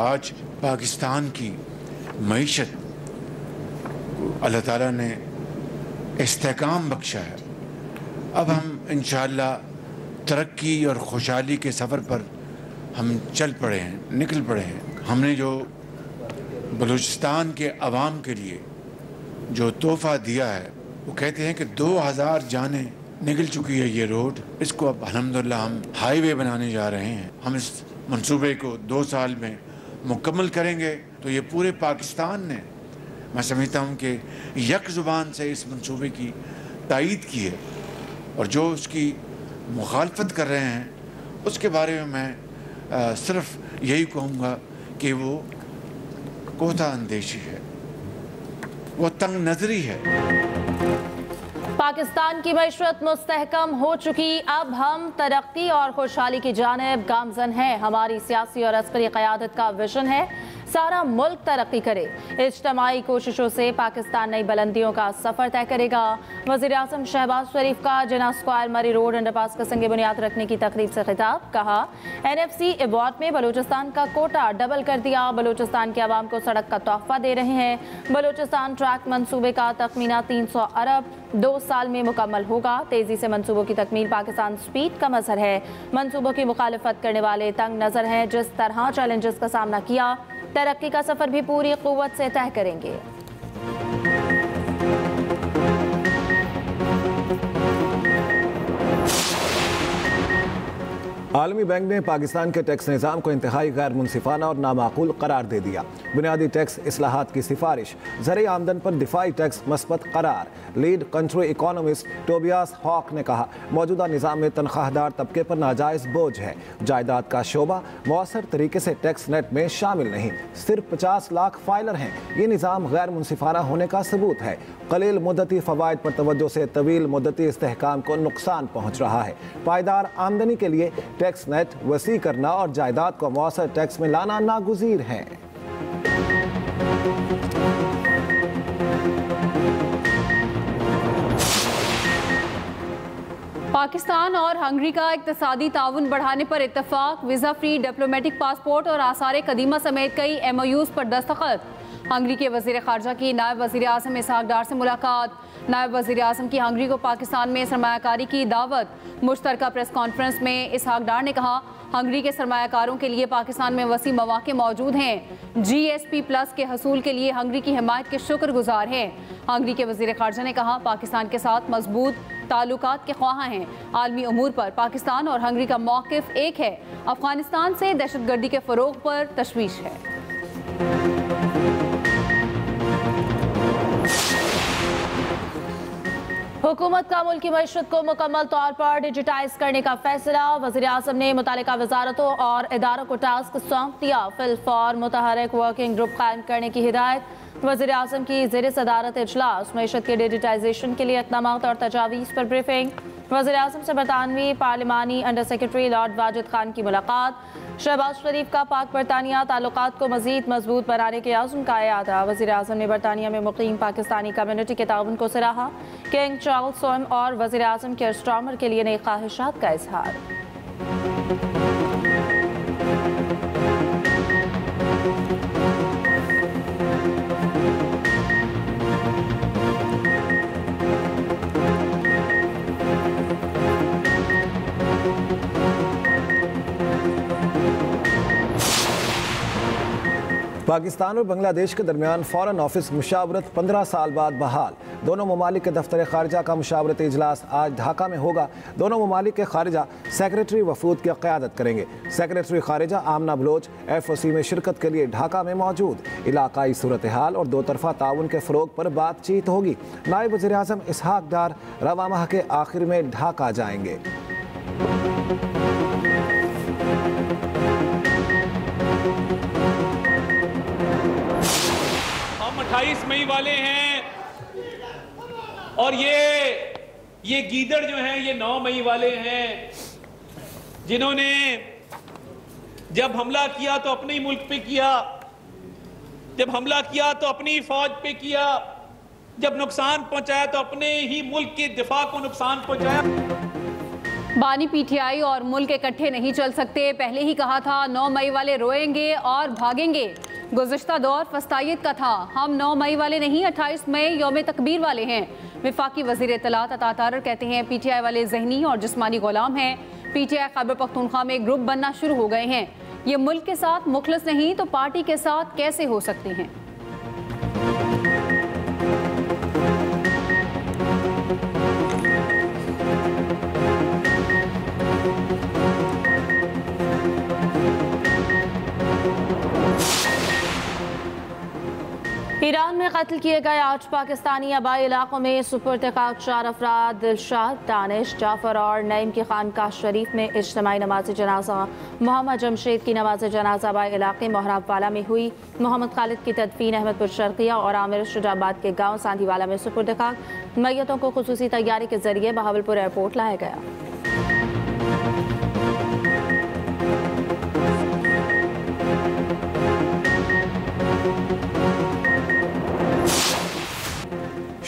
आज पाकिस्तान की मईशत अल्लाह ताला ने इस्तेकाम बख्शा है। अब हम इंशाअल्लाह तरक्की और खुशहाली के सफ़र पर हम चल पड़े हैं, निकल पड़े हैं। हमने जो बलूचिस्तान के अवाम के लिए जो तोहफ़ा दिया है, वो कहते हैं कि 2000 जानें निकल चुकी है ये रोड, इसको अब अल्हम्दुलिल्लाह हम हाईवे बनाने जा रहे हैं। हम इस मंसूबे को 2 साल में मुकम्मल करेंगे तो ये पूरे पाकिस्तान ने, मैं समझता हूँ कि यक ज़ुबान से इस मंसूबे की तायीद की है, और जो उसकी मुखालफत कर रहे हैं उसके बारे में मैं सिर्फ यही कहूँगा कि वो कोता अंदेशी है, वो तंग नज़री है। पाकिस्तान की मईशत मुस्तहकम हो चुकी, अब हम तरक्की और खुशहाली की जानिब गामजन हैं। हमारी सियासी और अस्करी क़यादत का विजन है सारा मुल्क तरक्की करे। इज्तमाई कोशिशों से पाकिस्तान नई बुलंदियों का सफ़र तय करेगा। वज़ीर आज़म शहबाज शरीफ का जिना स्क्वायर मरी रोड अंडरपास का संग बुनियाद रखने की तकरीब से खिताब। कहा, NFC अवार्ड में बलूचिस्तान का कोटा डबल कर दिया। बलूचिस्तान के अवाम को सड़क का तोहफा दे रहे हैं। बलूचिस्तान ट्रैक मंसूबे का तखमीना 300 अरब 2 साल में मुकम्मल होगा। तेजी से मंसूबों की तकमील पाकिस्तान स्पीड का मजहर है। मंसूबों की मुखालफत करने वाले तंग नज़र हैं। जिस तरह चैलेंजेस का सामना किया, तरक्की का सफर भी पूरी कुव्वत से तय करेंगे। आलमी बैंक ने पाकिस्तान के टैक्स निज़ाम को इंतहाई गैर मुनसिफाना और नामाकूल करार दे दिया। बुनियादी टैक्स इस्लाहात की सिफारिश, ज़रिए आमदन पर दिफाई टैक्स मस्बत करार। Lead country economist Tobias Hauck ने कहा, मौजूदा निज़ाम में तनख्वाहदार तबके पर नाजायज़ बोझ है। जायदाद का शोबा मौसर तरीके से टैक्स नेट में शामिल नहीं, सिर्फ 50 लाख फाइलर हैं। ये निज़ाम गैर मुनसिफाना होने का सबूत है। कलील मुद्दती फ़वाइद पर तवज्जो से तवील मुद्दती इस्तेहकाम को नुकसान पहुँच रहा है। पायदार आमदनी के लिए टैक्स नेट वसी करना और जायदाद को मौसर टैक्स में लाना नागुज़ीर है। पाकिस्तान और हंगरी का इक़्तिसादी ताउन बढ़ाने पर इत्तफाक। वीज़ा फ्री डिप्लोमेटिक पासपोर्ट और आसार कदीमा समेत कई MOUs पर दस्तखत। हंगरी के वज़ीर ख़ारजा की नायब वज़ीर आज़म इसहाक डार से मुलाकात। नायब वज़ीर आज़म की हंगरी को पाकिस्तान में सरमायाकारी की दावत। मुश्तरका प्रेस कॉन्फ्रेंस में इसहाक डार ने कहा, हंगरी के सरमायाकारों के लिए पाकिस्तान में वसी मौक़े मौजूद हैं। GSP+ के हसूल के लिए हंगरी की हिमायत के शुक्रगुजार हैं। हंगरी के वज़ीर ख़ारजा ने कहा, पाकिस्तान के साथ मजबूत ताल्लुकात के ख्वाह हैं। आलमी उमूर पर पाकिस्तान और हंगरी का मौक़िफ़ एक है। अफ़गानिस्तान से दहशतगर्दी के फ़रोग़ पर तशवीश है। हुकूमत का मुल्की मईशत को मुकम्मल तौर पर डिजिटाइज करने का फैसला। वज़ीर आज़म ने मुतालिका वजारतों और इदारों को टास्क सौंप दिया। फिल फॉर मुतहरक वर्किंग ग्रुप कायम करने की हिदायत। वज़ीर आज़म की ज़ेर सदारत इजलास। मईशत के डिजिटाइजेशन के लिए इक़दाम और तजावीज़ पर ब्रीफिंग। वज़ीर आज़म से बरतानवी पार्लिमानी under secretary lord Wajid Khan की मुलाकात। शहबाज शरीफ का पाक बरतानिया ताल्लुकात को मज़ीद मजबूत बनाने के आज़म का इयादा। वज़ीर आज़म ने बरतानिया में मुक़ीम पाकिस्तानी कम्यूनिटी के ताउन को सराहा। किंग चार्ल्स सोम और वज़ीर आज़म के अस्ट्रामर के लिए नई ख्वाहिशात का इजहार। पाकिस्तान और बांग्लादेश के दरमियान फ़ॉरेन ऑफिस मुशावरत 15 साल बाद बहाल। दोनों ममालिक के दफ्तर ख़ारजा का मुशावरती इजलास आज ढाका में होगा। दोनों ममालिक के ख़ारजा सेक्रेटरी वफूद की क़यादत करेंगे। सेक्रेटरी ख़ारजा आमना बलोच FOC में शिरकत के लिए ढाका में मौजूद। इलाकाई सूरत हाल और दो तरफ़ा ताउन के फ़रोग़ पर बातचीत होगी। नायब वज़ीर आज़म इसहाक डार रवा माह के आखिर में ढाका जाएंगे। हम 28 मई वाले हैं और ये गीदड़ जो हैं ये 9 मई वाले हैं, जिन्होंने जब हमला किया तो अपने ही मुल्क पे किया, जब हमला किया तो अपनी फौज पे किया, जब नुकसान पहुंचाया तो अपने ही मुल्क के दिफा को नुकसान पहुंचाया। बानी पीटीआई और मुल्क इकट्ठे नहीं चल सकते। पहले ही कहा था 9 मई वाले रोएंगे और भागेंगे। गुज़िश्ता दौर फस्तायत का था। हम 9 मई वाले नहीं 28 मई यौम तकबीर वाले हैं। वफाकी वज़ीर इत्तलात अता तारर कहते हैं पीटीआई वाले ज़हनी और जिस्मानी गुलाम हैं। पीटीआई खैबर पख्तूनख्वा में ग्रुप बनना शुरू हो गए हैं। ये मुल्क के साथ मुखलिस नहीं तो पार्टी के साथ कैसे हो सकते हैं। ईरान में कत्ल किए गए 8 पाकिस्तानी आबाई इलाकों में सुपुर्द-ए-खाक 4 अफराद दिलशाद, दानिश, जाफर और नईम की खानकाह शरीफ में इज्तिमाई नमाज जनाजा। मोहम्मद जमशेद की नमाज जनाजा आबाई इलाके मोहराबवाला में हुई। मोहम्मद खालिद की तदफीन अहमदपुर शर्किया और आमिर शुजाबाद के गाँव सांधीवाला में सुपुर्द-ए-खाक। मैयतों को खुसूसी तैयारी के जरिए बहावलपुर एयरपोर्ट लाया गया।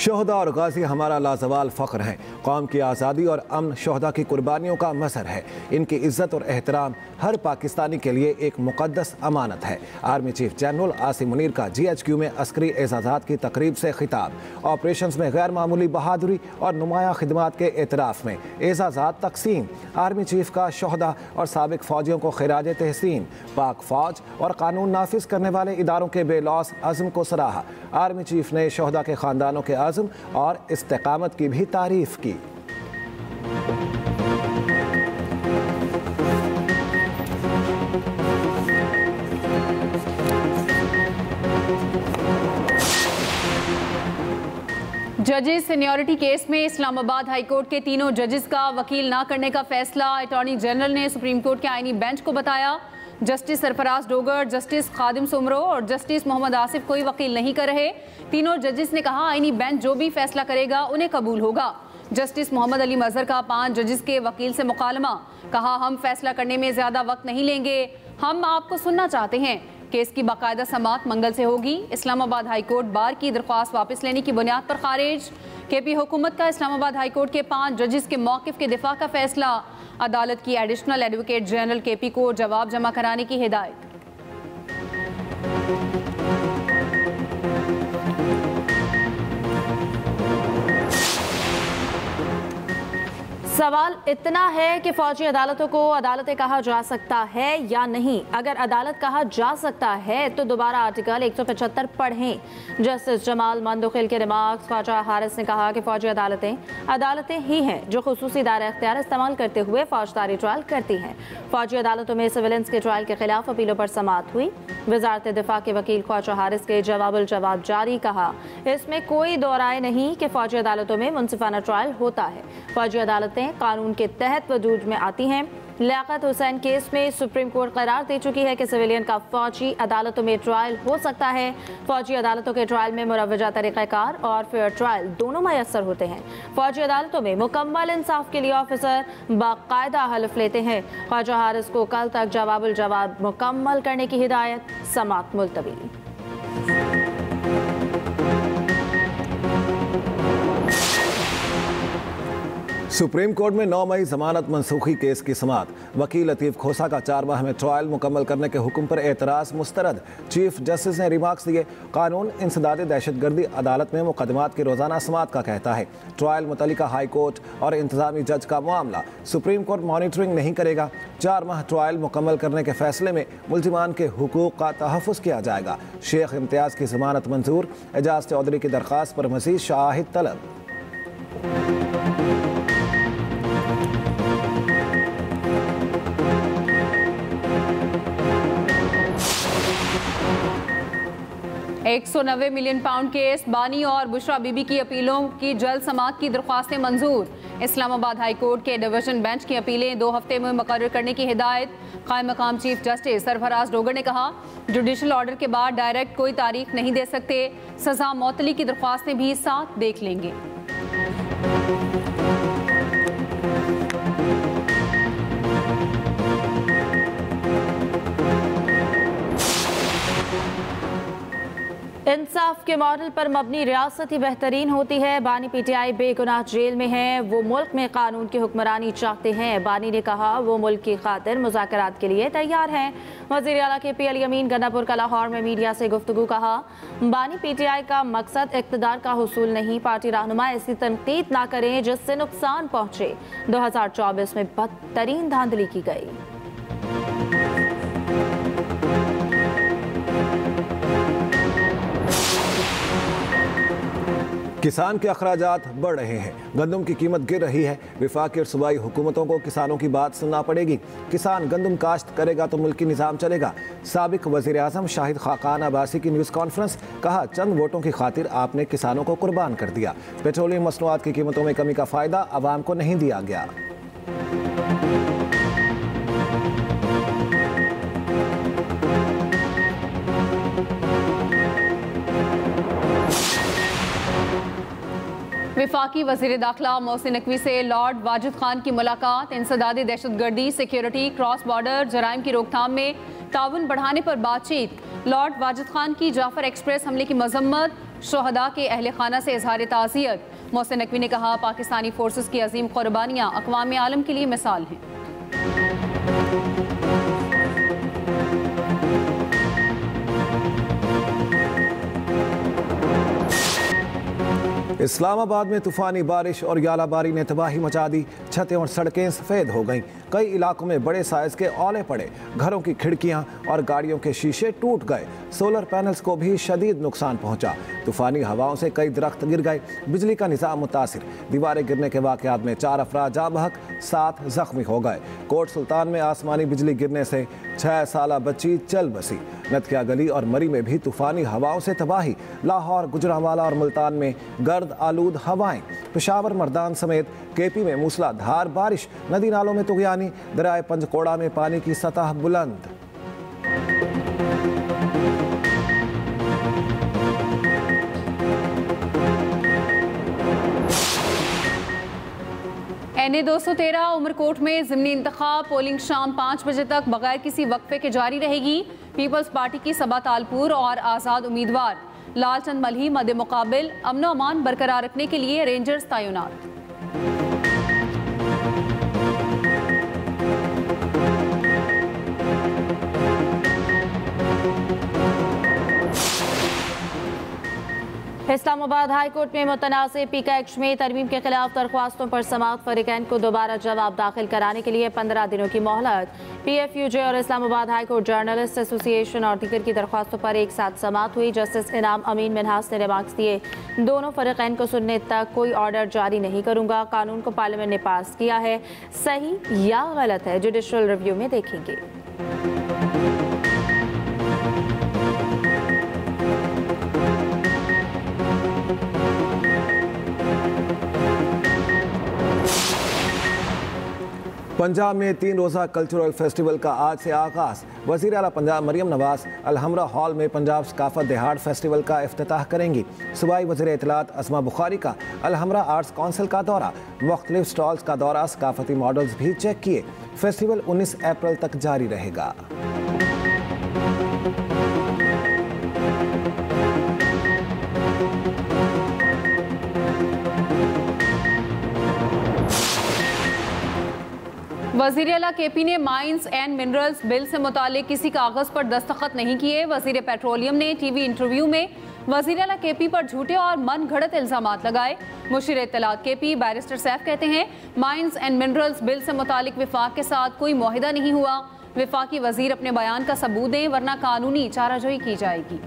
शोहदा और गाजी हमारा लाजवाल फ़ख्र है। कौम की आज़ादी और अमन शोहदा की कुर्बानियों का मज़हर है। इनकी इज़्ज़त और एहतराम हर पाकिस्तानी के लिए एक मुक़द्दस अमानत है। Army chief general Asim Munir का GHQ में अस्करी एजाज़ात की तकरीब से खिताब। ऑपरेशंस में गैर मामूली बहादुरी और नुमाया खिदमात के एतराफ़ में एजाज़ात तकसीम। आर्मी चीफ का शोहदा और साबिक फ़ौजियों को खिराज तहसीन। पाक फ़ौज और कानून नाफिज करने वाले इदारों के बेलौस अज़्म को सराहा। आर्मी चीफ ने शोहदा के ख़ानदानों के आज़्म और इस्तेकामत की भी तारीफ़ की। जजेस सीनियरिटी केस में इस्लामाबाद हाई कोर्ट के तीनों जजेस का वकील ना करने का फैसला अटॉर्नी जनरल ने सुप्रीम कोर्ट के आईनी बेंच को बताया। जस्टिस सरफराज डोगर, जस्टिस खादिम सुमरो और जस्टिस मोहम्मद आसिफ कोई वकील नहीं कर रहे। तीनों जजेस ने कहा आईनी बेंच जो भी फैसला करेगा उन्हें कबूल होगा। जस्टिस मोहम्मद अली मजहर का 5 जजेस के वकील से मुकालमा, कहा हम फैसला करने में ज़्यादा वक्त नहीं लेंगे, हम आपको सुनना चाहते हैं। केस की बाकायदा समाअत मंगल से होगी। इस्लामाबाद हाई कोर्ट बार की दरख्वास्त वापस लेने की बुनियाद पर खारिज। KP हुकूमत का इस्लामाबाद हाई कोर्ट के 5 जजेस के मौक़िफ़ के दिफा का फैसला। अदालत की एडिशनल एडवोकेट जनरल KP को जवाब जमा कराने की हिदायत। सवाल इतना है कि फौजी अदालतों को अदालतें कहा जा सकता है या नहीं। अगर अदालत कहा जा सकता है तो दोबारा आर्टिकल 175 पढ़ें। जस्टिस जमाल मंदुखिल के रिमार्क्स। ख्वाजा हारिस ने कहा कि फौजी अदालतें ही हैं जो खुसूसी दायरा इख्तियार इस्तेमाल करते हुए फौजदारी ट्रायल करती हैं। फौजी अदालतों में सिविलियंस के ट्रायल के खिलाफ अपीलों पर समाअत हुई। वजारत दिफा के वकील ख्वाजा हारिस के जवाबुल जवाब जारी, कहा इसमें कोई दो राय नहीं कि फौजी अदालतों में मुनसिफाना ट्रायल होता है। फौजी अदालतें कानून के तहत वजूद में आती हैं। लियाकत हुसैन केस में सुप्रीम कोर्ट करार दे चुकी है कि सिविलियन का फौजी अदालतों में ट्रायल हो सकता है। फौजी अदालतों के ट्रायल में मुरवजा तरीक़ाकार और फेयर ट्रायल दोनों मैसर होते हैं। फौजी अदालतों में मुकम्मल इंसाफ के लिए ऑफिसर बाकायदा हल्फ लेते हैं। ख्वाजा हारिस को कल तक जवाबुल जवाब मुकम्मल करने की हिदायत, समाअत मुलतवी। सुप्रीम कोर्ट में 9 मई जमानत मनसूखी केस की समाअत। वकील लतीफ़ खोसा का 4 माह में ट्रायल मुकम्मल करने के हुक्म पर एतराज़ मुस्तरद। चीफ जस्टिस ने रिमार्क्स दिए, कानून इंसदाद दहशतगर्दी अदालत में मुकदमात की रोज़ाना समाअत का कहता है। ट्रायल मुतल्लिका हाई कोर्ट और इंतजामी जज का मामला, सुप्रीम कोर्ट मॉनिटरिंग नहीं करेगा। 4 माह ट्रायल मुकम्मल करने के फैसले में मुल्जिमान के हुकूक का तहफ़्फ़ुज़ किया जाएगा। शेख इम्तियाज़ की जमानत मंजूर। एजाज चौधरी की दरख्वास्त पर मज़ीद शाहिद तलब। £190 मिलियन केस, बानी और बुशरा बीबी की अपीलों की जल्द समाअत की दरख्वास्तें मंजूर। इस्लामाबाद हाई कोर्ट के डिवीजन बेंच की अपीलें 2 हफ्ते में मुकर्रर करने की हिदायत। कायम मकाम चीफ जस्टिस सरफराज डोगर ने कहा जुडिशल ऑर्डर के बाद डायरेक्ट कोई तारीख नहीं दे सकते। सजा मौतली की दरख्वास्तें भी साथ देख लेंगे। इंसाफ के मॉडल पर मबनी रियासत ही बेहतरीन होती है। बानी पीटीआई बेगुनाह जेल में है, वो मुल्क में कानून की हुक्मरानी चाहते हैं। बानी ने कहा वो मुल्क की खातिर मुज़ाकरात के लिए तैयार हैं। वज़ीर आला KP अली अमीन गन्नापुर का लाहौर में मीडिया से गुफ्तगू। कहा बानी पीटीआई का मकसद इक़्तिदार का हुसूल नहीं, पार्टी रहनुमा ऐसी तनकीद ना करें जिससे नुकसान पहुँचे। 2024 में बदतरीन धांधली की गई। किसान के अखराजात बढ़ रहे हैं, गंदम की कीमत गिर रही है। वफाकी और सूबाई हुकूमतों को किसानों की बात सुनना पड़ेगी। किसान गंदम काश्त करेगा तो मुल्की निज़ाम चलेगा। साबिक वज़ीर आज़म शाहिद खाकान अब्बासी की न्यूज़ कॉन्फ्रेंस। कहा चंद वोटों की खातिर आपने किसानों को कुर्बान कर दिया। पेट्रोलियम मसनूआत की कीमतों में कमी का फ़ायदा आवाम को नहीं दिया गया। वफाकी वज़ीर दाखिला मोहसिन नकवी से लॉर्ड वाजिद खान की मुलाकात। इंसदादी दहशतगर्दी, सिक्योरिटी, क्रॉस बॉर्डर जराइम की रोकथाम में ताउन बढ़ाने पर बातचीत। लॉर्ड वाजिद खान की जाफर एक्सप्रेस हमले की मजम्मत। शोहदा के अहले खाना से इजहार ताज़ियत। मोहसिन नकवी ने कहा पाकिस्तानी फोर्सेस की अजीम कुर्बानियाँ अक़वाम आलम के लिए मिसाल हैं। इस्लामाबाद में तूफानी बारिश और यालाबारी ने तबाही मचा दी। छतें और सड़कें सफ़ेद हो गईं। कई इलाकों में बड़े साइज के ओले पड़े। घरों की खिड़कियां और गाड़ियों के शीशे टूट गए। सोलर पैनल्स को भी शदीद नुकसान पहुंचा। तूफानी हवाओं से कई दरख्त गिर गए। बिजली का निज़ाम मुतासिर। दीवारें गिरने के वाक़यात में 4 अफराद जाँ बहक, 7 जख्मी हो गए। कोट सुल्तान में आसमानी बिजली गिरने से 6 साला बच्ची चल बसी। नतकिया गली और मरी में भी तूफानी हवाओं से तबाही। लाहौर, गुजरांवाला और मुल्तान में गर्द आलूद हवाएं। पेशावर, मर्दान समेत KP में मूसलाधार बारिश। नदी नालों में तुगयानी। दरियाए पंजकोड़ा में पानी की सतह बुलंद। NA 213 उमरकोट में ज़िमनी इंतखाब। पोलिंग शाम 5 बजे तक बगैर किसी वक्फे के जारी रहेगी। पीपल्स पार्टी की सबा तालपुर और आज़ाद उम्मीदवार। लालचंद मलही मद्दे मुकाबिल। अमन अमान बरकरार रखने के लिए रेंजर्स तैनात। इस्लामाबाद हाई कोर्ट में मुतनाज़ पीका एक्ट में तरमीम के खिलाफ दरख्वास्तों पर समाअत फरीकैन को दोबारा जवाब दाखिल कराने के लिए 15 दिनों की मोहलत। PFUJ और Islamabad high court journalist association और दीगर की दरख्वास्तों पर एक साथ समाअत हुई। जस्टिस इनाम अमीन मिनहास ने रिमार्क्स दिए, दोनों फरीकैन को सुनने तक कोई ऑर्डर जारी नहीं करूंगा। कानून को पार्लियामेंट ने पास किया है, सही या गलत है जुडिशल रिव्यू में देखेंगे। पंजाब में 3 रोज़ा कल्चरल फेस्टिवल का आज से आगाज़। वज़ीर आला पंजाब मरियम नवाज अलहमरा हॉल में पंजाब सकाफत दिहाड़ फेस्टिवल का इफ्तिताह करेंगी। सूबाई वज़ीर इत्तलात अज़मा बुखारी का अलहमरा आर्ट्स काउंसिल का दौरा। मुख्तलिफ स्टॉल्स का दौरा, सकाफती मॉडल्स भी चेक किए। फेस्टिवल 19 अप्रैल तक जारी रहेगा। वज़ीर आला KP ने माइंस एंड मिनरल्स बिल से मुतालिक किसी कागज़ पर दस्तखत नहीं किए। वज़ीर पेट्रोलियम ने TV इंटरव्यू में वज़ीर आला KP पर झूठे और मन घड़त इल्ज़ामात लगाए। मुशीर इत्तलात KP बैरिस्टर सैफ कहते हैं माइंस एंड मिनरल्स बिल से मुतालिक वफाक के साथ कोई मुआहिदा नहीं हुआ। वफाकी वज़ीर अपने बयान का सबूत दें वरना कानूनी चाराजोई की जाएगी।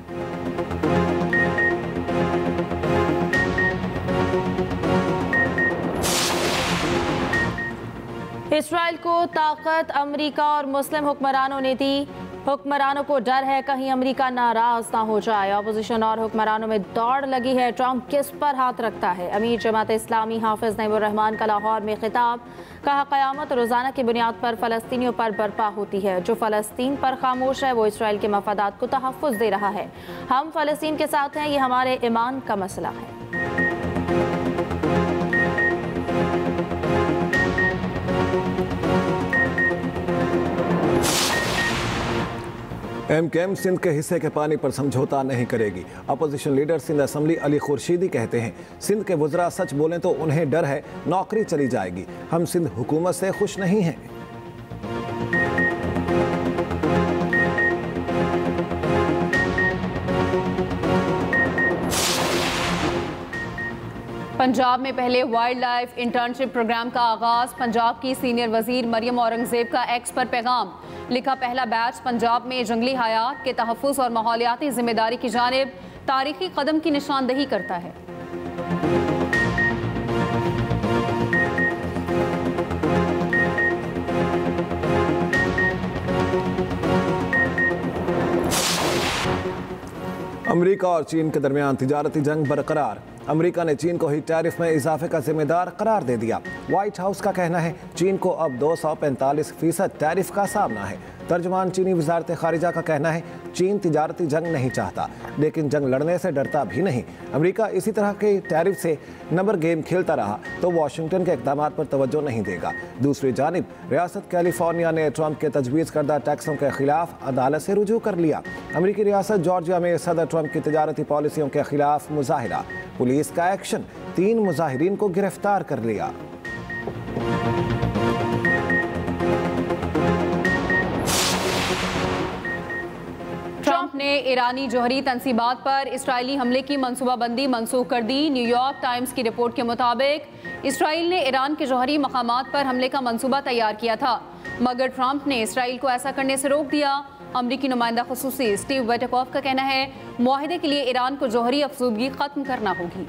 इसराइल को ताकत अमेरिका और मुस्लिम हुक्मरानों ने दी। हुक्मरानों को डर है कहीं अमेरिका नाराज ना हो जाए। अपोजिशन और हुक्मरानों में दौड़ लगी है, ट्रंप किस पर हाथ रखता है। अमीर जमात इस्लामी हाफिज नईमुर रहमान का लाहौर में खिताब। कहा क़यामत रोज़ाना की बुनियाद पर फ़लस्तीनियों पर बर्पा होती है। जो फ़लस्तीन पर खामोश है वो इसराइल के मफादात को तहफ़्फ़ुज़ दे रहा है। हम फ़लस्तीन के साथ हैं, ये हमारे ईमान का मसला है। MKM सिंध के हिस्से के पानी पर समझौता नहीं करेगी। Opposition leader Sindh assembly Ali Khurshidi कहते हैं, सिंध के वज़रा सच बोलें तो उन्हें डर है नौकरी चली जाएगी। हम सिंध हुकूमत से खुश नहीं हैं। पंजाब में पहले वाइल्ड लाइफ इंटर्नशिप प्रोग्राम का आगाज। पंजाब की सीनियर वजीर मरियम औरंगजेब का एक्स पर पैगाम लिखा, पहला बैच पंजाब में जंगली हयात के तहफ़्फ़ुज़ और माहौलियाती जिम्मेदारी की जानिब तारीखी कदम की निशानदही करता है। अमेरिका और चीन के दरमियान तिजारती जंग बरकरार। अमेरिका ने चीन को ही टैरिफ में इजाफे का जिम्मेदार करार दे दिया। व्हाइट हाउस का कहना है चीन को अब 245% टैरिफ का सामना है। तर्जमान चीनी वजारत खारिजा का कहना है चीन तिजारती जंग नहीं चाहता, लेकिन जंग लड़ने से डरता भी नहीं। अमेरिका इसी तरह के टैरिफ से नंबर गेम खेलता रहा तो वाशिंगटन के इक़दाम पर तवज्जो नहीं देगा। दूसरी जानिब रियासत कैलिफोर्निया ने ट्रंप के तजवीज़ करदा टैक्सों के खिलाफ अदालत से रुजू कर लिया। अमेरिकी रियासत जॉर्जिया में सदर ट्रंप की तिजारती पॉलिसियों के खिलाफ मुजाहिरा, पुलिस का एक्शन, 3 मुजाहिरीन को गिरफ्तार कर लिया। ट्रंप ने ईरानी जौहरी तंसीबात पर इसराइली हमले की मनसूबाबंदी मनसूख कर दी। न्यूयॉर्क टाइम्स की रिपोर्ट के मुताबिक इसराइल ने ईरान के जौहरी मकामात पर हमले का मनसूबा तैयार किया था, मगर ट्रंप ने इसराइल को ऐसा करने से रोक दिया। अमरीकी नुमाइंदा खुसूसी स्टीव विटकॉफ का कहना है मुआहिदे के लिए ईरान को जौहरी अफसूदगी खत्म करना होगी।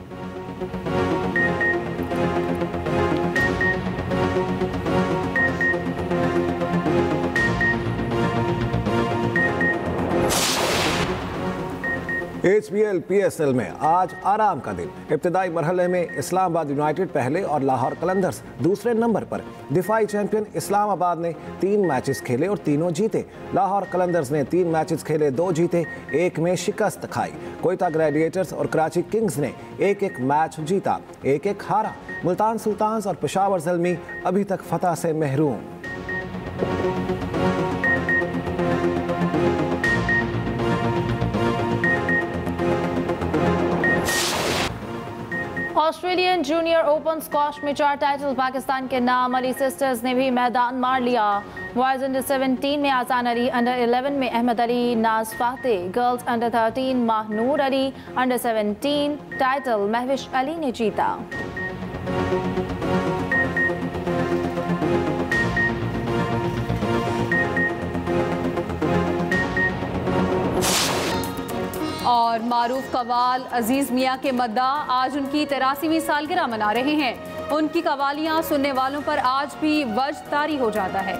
HPL PSL में आज आराम का दिन। इब्तिदाई मरहले में इस्लामाबाद यूनाइटेड पहले और लाहौर कलंदर्स दूसरे नंबर पर। दिफाई चैंपियन इस्लामाबाद ने 3 मैचेस खेले और तीनों जीते। लाहौर कलंदर्स ने 3 मैचेस खेले, 2 जीते, 1 में शिकस्त खाई। कोयटा ग्लैडिएटर्स और कराची किंग्स ने 1-1 मैच जीता, 1-1 हारा। मुल्तान सुल्तान्स और पेशावर ज़ल्मी अभी तक फतह से महरूम। ऑस्ट्रेलियन जूनियर ओपन स्क्वॉश में 4 टाइटल पाकिस्तान के नाम। अली सिस्टर्स ने भी मैदान मार लिया। बॉयज अंडर 17 में आसान अली, अंडर 11 में Ahmed Ali, Naz Fateh, girls under 13 Mahnoor Ali, under 17 title Mahvish Ali ने जीता। और मारूफ कवाल अजीज मियाँ के मद्दा आज उनकी 83वीं सालगिरह मना रहे हैं। उनकी कवालियाँ सुनने वालों पर आज भी वज्द तारी हो जाता है।